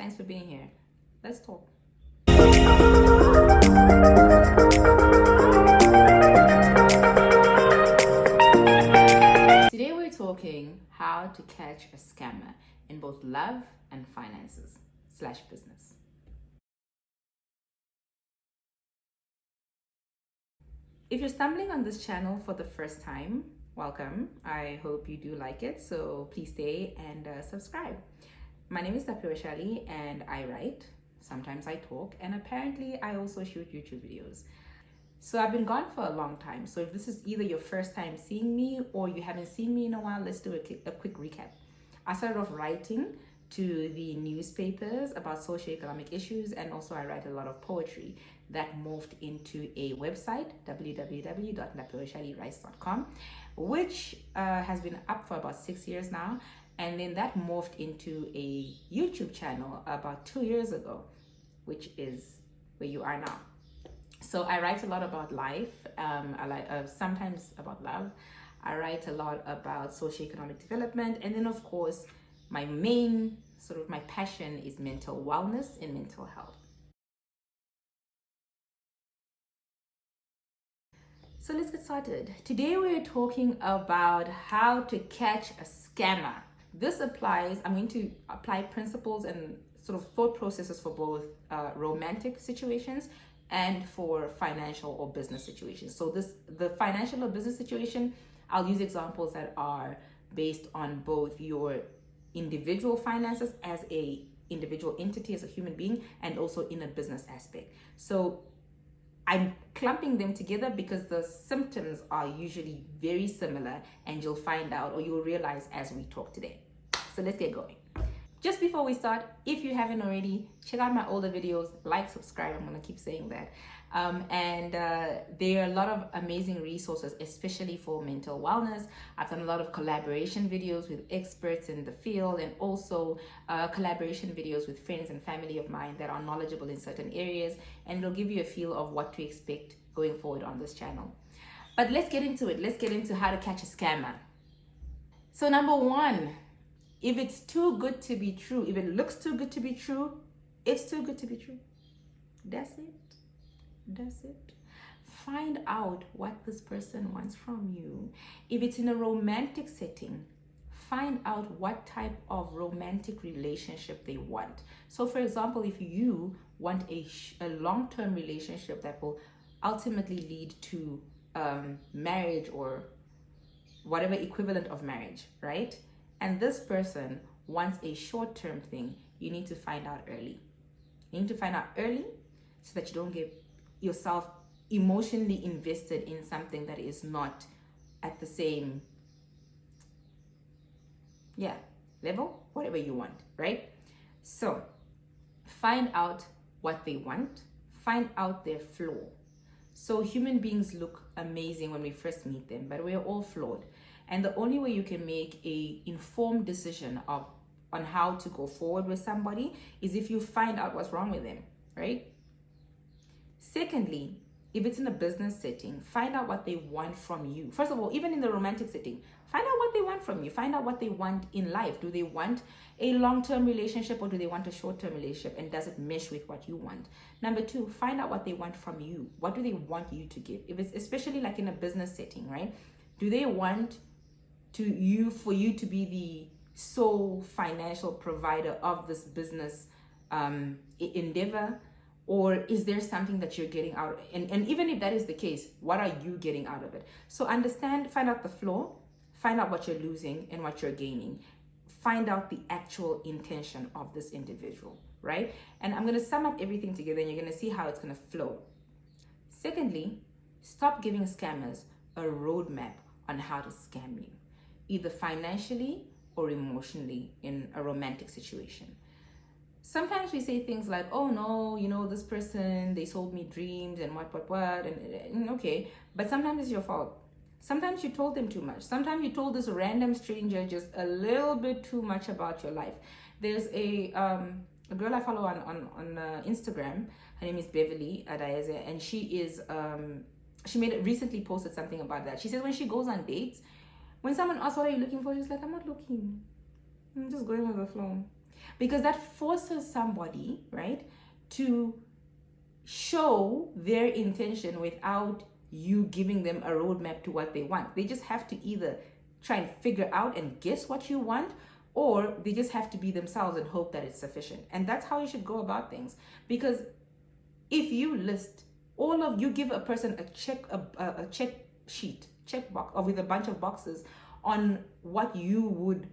Thanks for being here. Let's talk. Today we're talking how to catch a scammer in both love and finances / business. If you're stumbling on this channel for the first time, welcome. I hope you do like it, so please stay and subscribe. My name is Shali and I write, sometimes I talk, and apparently I also shoot YouTube videos. So I've been gone for a long time. So if this is either your first time seeing me or you haven't seen me in a while, let's do a quick recap. I started off writing to the newspapers about socioeconomic issues, and also I write a lot of poetry that morphed into a website, www.lapeoshaliwrites.com, which has been up for about 6 years now. And then that morphed into a YouTube channel about 2 years ago, which is where you are now. So I write a lot about life. I like sometimes about love. I write a lot about socioeconomic development, and then of course, my main my passion is mental wellness and mental health. So let's get started. Today we're talking about how to catch a scammer. This applies, I'm going to apply principles and sort of thought processes for both romantic situations and for financial or business situations. So the financial or business situation, I'll use examples that are based on both your individual finances as a individual entity, as a human being, and also in a business aspect. So I'm clumping them together because the symptoms are usually very similar, and you'll find out, or you'll realize as we talk today. So let's get going. Just before we start, if you haven't already, check out my older videos, like, subscribe, I'm gonna keep saying that. There are a lot of amazing resources, especially for mental wellness. I've done a lot of collaboration videos with experts in the field, and also collaboration videos with friends and family of mine that are knowledgeable in certain areas, and it'll give you a feel of what to expect going forward on this channel. But let's get into it. Let's get into how to catch a scammer. So number one, if it's too good to be true, if it looks too good to be true, it's too good to be true. That's it. That's it. Find out what this person wants from you. If it's in a romantic setting, find out what type of romantic relationship they want. So for example, if you want a long-term relationship that will ultimately lead to marriage or whatever equivalent of marriage, right? And this person wants a short-term thing, you need to find out early. You need to find out early so that you don't get yourself emotionally invested in something that is not at the same level, whatever you want, right? So find out what they want, find out their flaw. So human beings look amazing when we first meet them, but we're all flawed. And the only way you can make a informed decision on how to go forward with somebody is if you find out what's wrong with them, right? Secondly, if it's in a business setting, find out what they want from you. First of all, even in the romantic setting, find out what they want from you. Find out what they want in life. Do they want a long-term relationship or do they want a short-term relationship? And does it mesh with what you want? Number two, find out what they want from you. What do they want you to give? If it's especially like in a business setting, right? Do they want for you to be the sole financial provider of this business endeavor? Or is there something that you're getting out? And even if that is the case, what are you getting out of it? So find out the flaw, find out what you're losing and what you're gaining. Find out the actual intention of this individual, right? And I'm going to sum up everything together and you're going to see how it's going to flow. Secondly, stop giving scammers a roadmap on how to scam you, either financially or emotionally in a romantic situation. Sometimes we say things like, oh no, this person, they sold me dreams and what, and okay, but sometimes it's your fault. Sometimes you told them too much. Sometimes you told this random stranger just a little bit too much about your life. There's a girl I follow on Instagram. Her name is Beverly Adayeze, and she recently posted something about that. She says when she goes on dates, when someone asks what are you looking for, she's like, I'm not looking. I'm just going with the flow. because that forces somebody, right, to show their intention without you giving them a roadmap to what they want. They just have to either try and figure out and guess what you want, or they just have to be themselves and hope that it's sufficient. And that's how you should go about things. Because if you list all of, you give a person a check sheet, check box, or with a bunch of boxes on what you would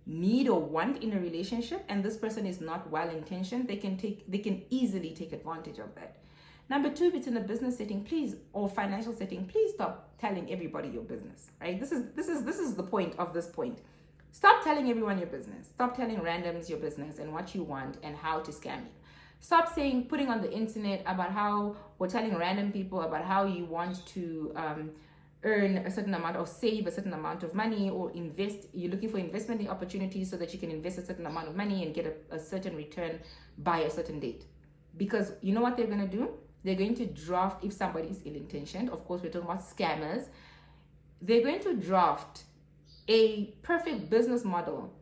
need or want in a relationship, and this person is not well intentioned, they can easily take advantage of that. Number two, if it's in a business setting, please, or financial setting, please stop telling everybody your business, right? This is the point of this point. Stop telling everyone your business. Stop telling randoms your business and what you want and how to scam you. Stop putting on the internet about how, or telling random people about how you want to earn a certain amount or save a certain amount of money, or invest. You're looking for investment opportunities so that you can invest a certain amount of money and get a certain return by a certain date. Because you know what they're going to do? They're going to draft, if somebody's ill-intentioned, of course we're talking about scammers, they're going to draft a perfect business model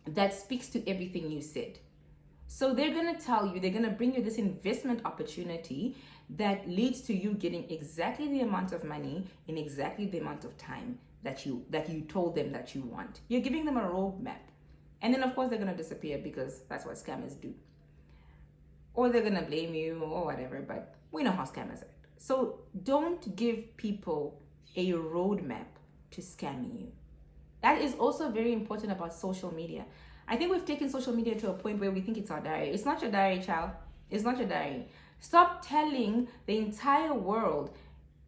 that speaks to everything you said. So they're going to tell you, they're going to bring you this investment opportunity that leads to you getting exactly the amount of money in exactly the amount of time that you told them that you want. You're giving them a roadmap. And then of course they're going to disappear, because that's what scammers do. Or they're going to blame you or whatever, but we know how scammers act. So don't give people a roadmap to scam you. That is also very important about social media. I think we've taken social media to a point where we think it's our diary. It's not your diary, child. It's not your diary. Stop telling the entire world,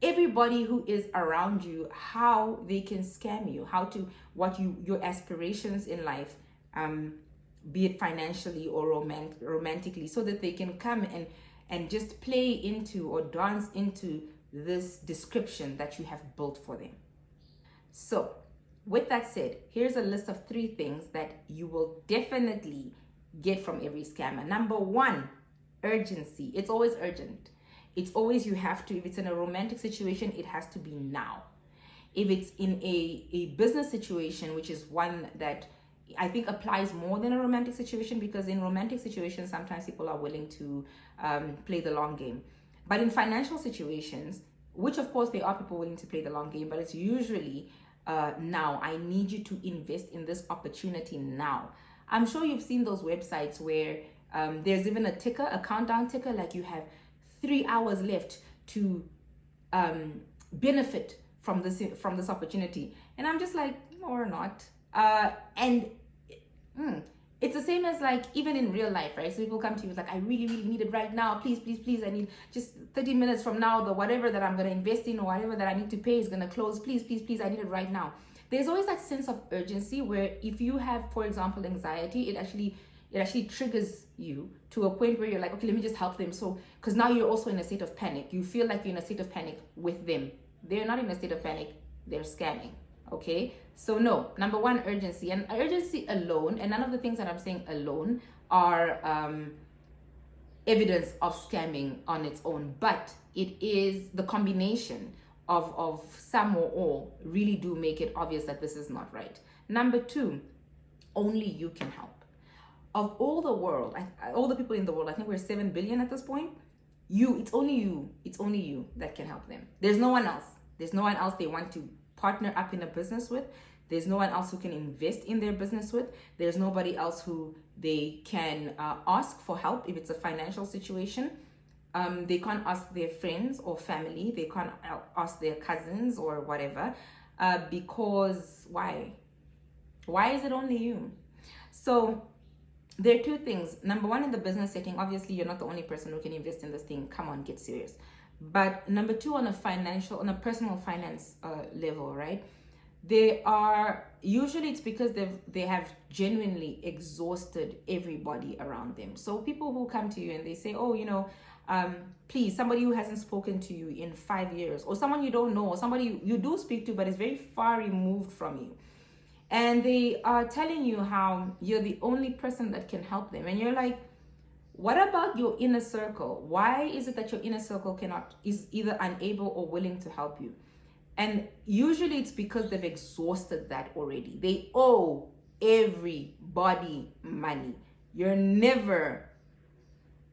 everybody who is around you, how they can scam you, your aspirations in life, be it financially or romantically, so that they can come and just play into or dance into this description that you have built for them. So with that said, here's a list of 3 things that you will definitely get from every scammer. Number 1, urgency. It's always urgent. It's always, you have to, if it's in a romantic situation, it has to be now. If it's in a business situation, which is one that I think applies more than a romantic situation, because in romantic situations, sometimes people are willing to play the long game. But in financial situations, which of course there are people willing to play the long game, but it's usually now, I need you to invest in this opportunity now. I'm sure you've seen those websites where there's even a countdown ticker, like you have 3 hours left to benefit from this opportunity. And I'm just like, no, or not. It's the same as like even in real life, right? So people come to you like, I really, really need it right now. Please, please, please. I need just 30 minutes from now, the whatever that I'm going to invest in or whatever that I need to pay is going to close. Please, please, please. I need it right now. There's always that sense of urgency where if you have, for example, anxiety, it actually triggers you to a point where you're like, okay, let me just help them. So, because now you're also in a state of panic. You feel like you're in a state of panic with them. They're not in a state of panic. They're scamming. Okay, so no, number 1, urgency. And urgency alone, and none of the things that I'm saying alone are evidence of scamming on its own, but it is the combination of some or all really do make it obvious that this is not right. Number 2, only you can help. Of all the world, all the people in the world, I think we're 7 billion at this point. It's only you that can help them. There's no one else. There's no one else they want to partner up in a business with. There's no one else who can invest in their business with. There's nobody else who they can ask for help if it's a financial situation. They can't ask their friends or family. They can't ask their cousins or whatever, because why? Why is it only you? So there are 2 things. Number 1, in the business setting, obviously you're not the only person who can invest in this thing. Come on, get serious. But number 2, on a personal finance level, right? They are usually, it's because they have genuinely exhausted everybody around them. So people who come to you and they say, oh, please, somebody who hasn't spoken to you in 5 years, or someone you don't know, or somebody you do speak to but is very far removed from you, and they are telling you how you're the only person that can help them, and you're like, what about your inner circle? Why is it that your inner circle is either unable or willing to help you? And usually it's because they've exhausted that already. They owe everybody money. You're never,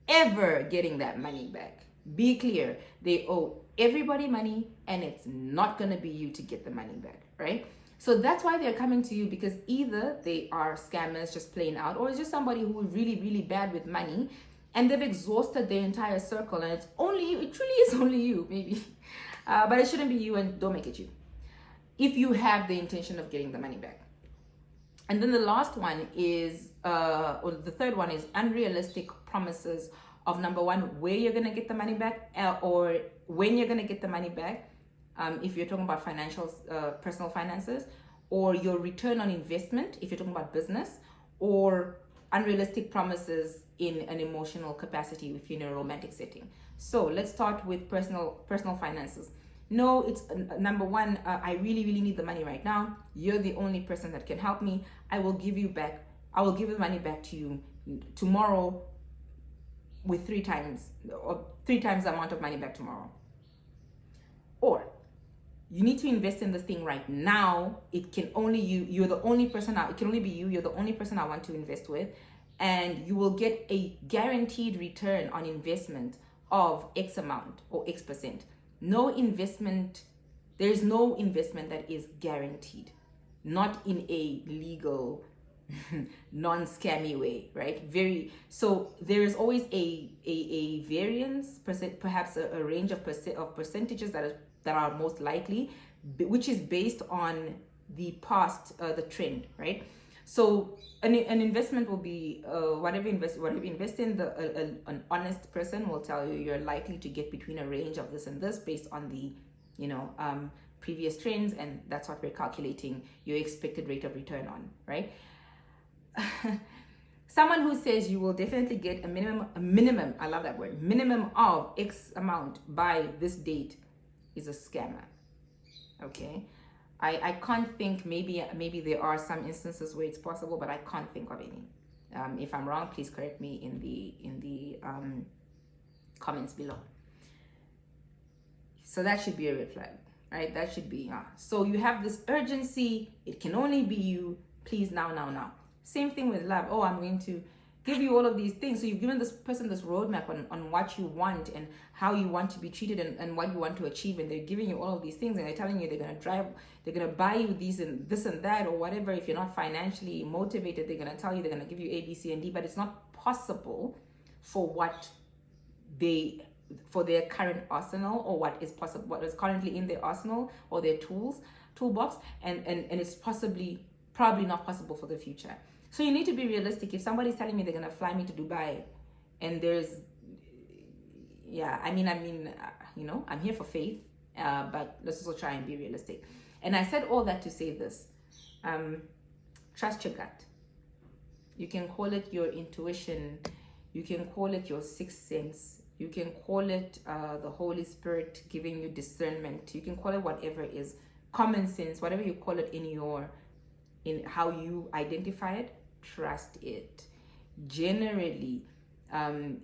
ever getting that money back. Be clear. They owe everybody money, and it's not going to be you to get the money back, right? So that's why they're coming to you, because either they are scammers just plain out, or it's just somebody who is really, really bad with money, and they've exhausted their entire circle, and it's only you. It truly is only you, maybe. But it shouldn't be you, and don't make it you, if you have the intention of getting the money back. And then the last one is, or the third one is unrealistic promises of, number one, where you're going to get the money back, or when you're going to get the money back. If you're talking about personal finances, or your return on investment, if you're talking about business, or unrealistic promises in an emotional capacity if you're in a romantic setting. So let's start with personal finances. No, it's number one, I really, really need the money right now. You're the only person that can help me. I will give the money back to you tomorrow with 3 times the amount of money back tomorrow. Or you need to invest in this thing right now. It can only you're the only person it can only be you. You're the only person I want to invest with, and you will get a guaranteed return on investment of X amount or X percent. There's no investment that is guaranteed, not in a legal, non-scammy way, right? So there is always a variance, perhaps a range of percentages that are most likely, which is based on the past, the trend, right? So an investment will be whatever you invest in. An honest person will tell you you're likely to get between a range of this and this based on the previous trends, and that's what we're calculating your expected rate of return on, right? Someone who says you will definitely get a minimum, I love that word, minimum of X amount by this date is a scammer. Okay, I can't think, maybe there are some instances where it's possible, but I can't think of any. If I'm wrong, please correct me in the comments below. So that should be a red flag, right? That should be so you have this urgency, it can only be you, please now. Same thing with love. Oh, I'm going to give you all of these things. So you've given this person this roadmap on what you want and how you want to be treated and what you want to achieve, and they're giving you all of these things, and they're telling you they're going to buy you these and this and that or whatever. If you're not financially motivated, they're going to tell you they're going to give you A, B, C, and D, but it's not possible for their current arsenal, or what is currently in their arsenal or their toolbox, and it's probably not possible for the future. So you need to be realistic. If somebody's telling me they're going to fly me to Dubai, and I'm here for faith, but let's also try and be realistic. And I said all that to say this. Trust your gut. You can call it your intuition. You can call it your sixth sense. You can call it the Holy Spirit giving you discernment. You can call it whatever it is. Common sense, whatever you call it in how you identify it, trust it. Generally,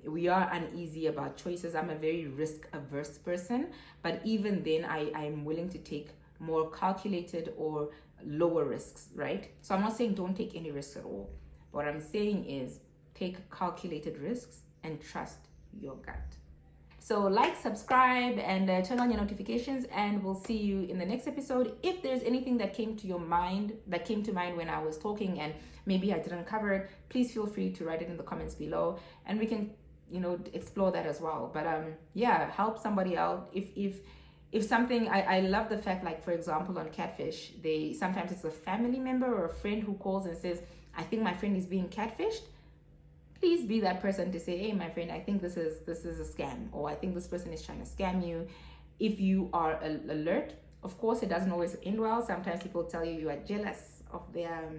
we are uneasy about choices. I'm a very risk-averse person, but even then, I'm willing to take more calculated or lower risks, right? So I'm not saying don't take any risks at all. What I'm saying is take calculated risks and trust your gut. So like, subscribe, and turn on your notifications, and we'll see you in the next episode. If there's anything that came to mind when I was talking and maybe I didn't cover it, please feel free to write it in the comments below, and we can, explore that as well. But help somebody out. If something, I love the fact, like for example on catfish, sometimes it's a family member or a friend who calls and says, I think my friend is being catfished. Please be that person to say, hey, my friend, I think this is a scam, or I think this person is trying to scam you. If you are alert, of course, it doesn't always end well. Sometimes people tell you are jealous of their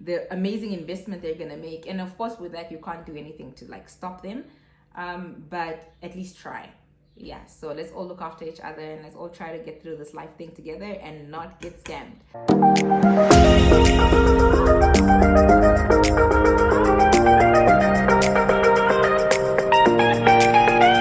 the amazing investment they're gonna make, and of course, with that, you can't do anything to stop them. But at least try. Yeah. So let's all look after each other, and let's all try to get through this life thing together and not get scammed.